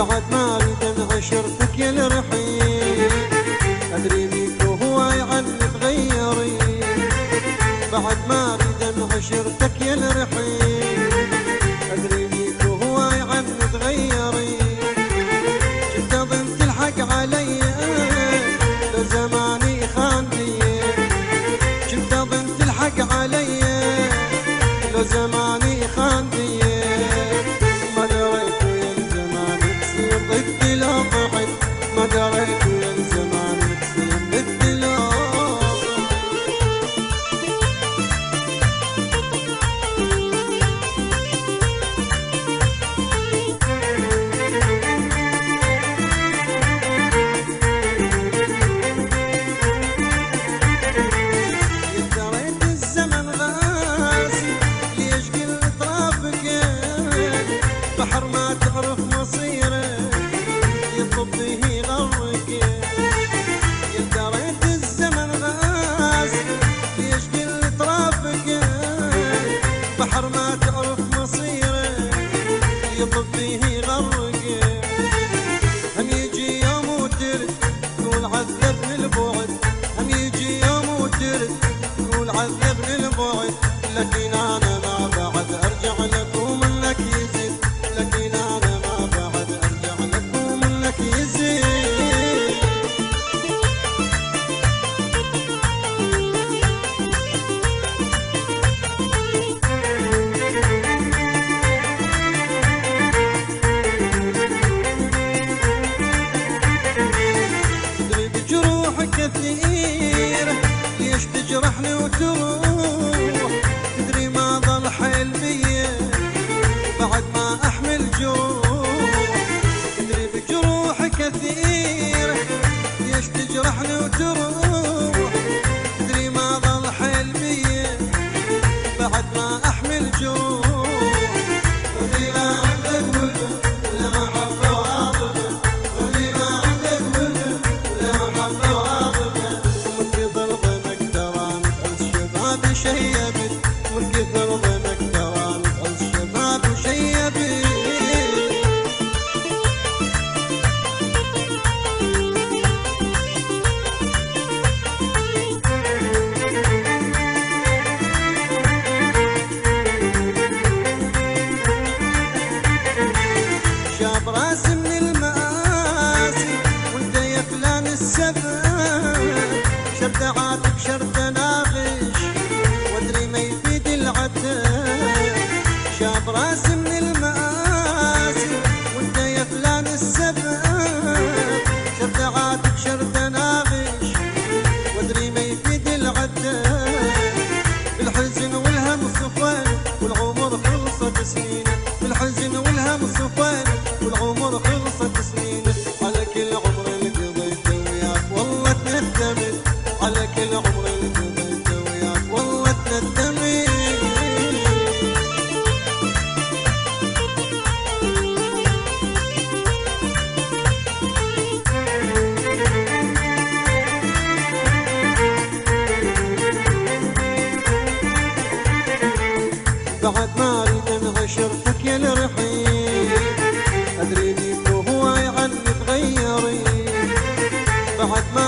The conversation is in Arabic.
بعد ما اريد ان عشرتك يا الرحيل، ادري بيك وهواي عني تغيري. بعد ما اريد ان عشرتك يا الرحيل، ادري بيك وهواي عني تغيري. كنت اظن تلحق علي لو زماني خاندي، كنت اظن تلحق علي لو زماني خاندي. ما دريت ويا الزمان تصير ضدي لو ضحك، ما دريت ويا الزمان تصير ضدي لو بحر ما تعرف مصيره يطب به غرق. يا دريت الزمن غاسي ليش قل ترافق، بحر ما تعرف مصيره يطب به غرق. هم يجي يوم وترد تقول عذبني البعد، هم يجي يوم وترد تقول عذبني البعد. لكن انا ما بعد ارجع لك ومنك يزيد، لكن انا ما بعد ارجع لك ومنك يزيد. تدري بجروح كثيرة ليش تجرحني وتروح، تدري ما ظل حيل بيا بعد ما احمل جروح. تدري بجروح كثيرة ليش تجرحني وتروح، تدري ما ظل حيل بيا بعد ما احمل جروح. ودي ما عندك وجه ولا محبة وعاطفة، ودي ما عندك وجه ولا محبة وعاطفة. ومن كثر ظنك تراني تأس شبابي شيبت، من كثر ظنك تراني تأس شبابي شيبت. شاب راسي من المآسي وانت يا فلان السبب، شرد عاتب شرد ناغش وادري ما يفيد العتاب. شاب راسي من المآسي وانت يا فلان السبب، شرد عاتب شرد ناغش وادري ما يفيد العتاب. بالحزن والهم صفين والعمر خلصت سنينه، بالحزن والهم صفين والعمر خلصت سنينه. على كل عمر اللي قضيته وياك والله تندمت، على كل عمر اللي قضيته وياك والله تندمت. بعد ما اريد ان عشرتك يا الرحيل، ادري بيك وهواي عني تغيري. بعد ما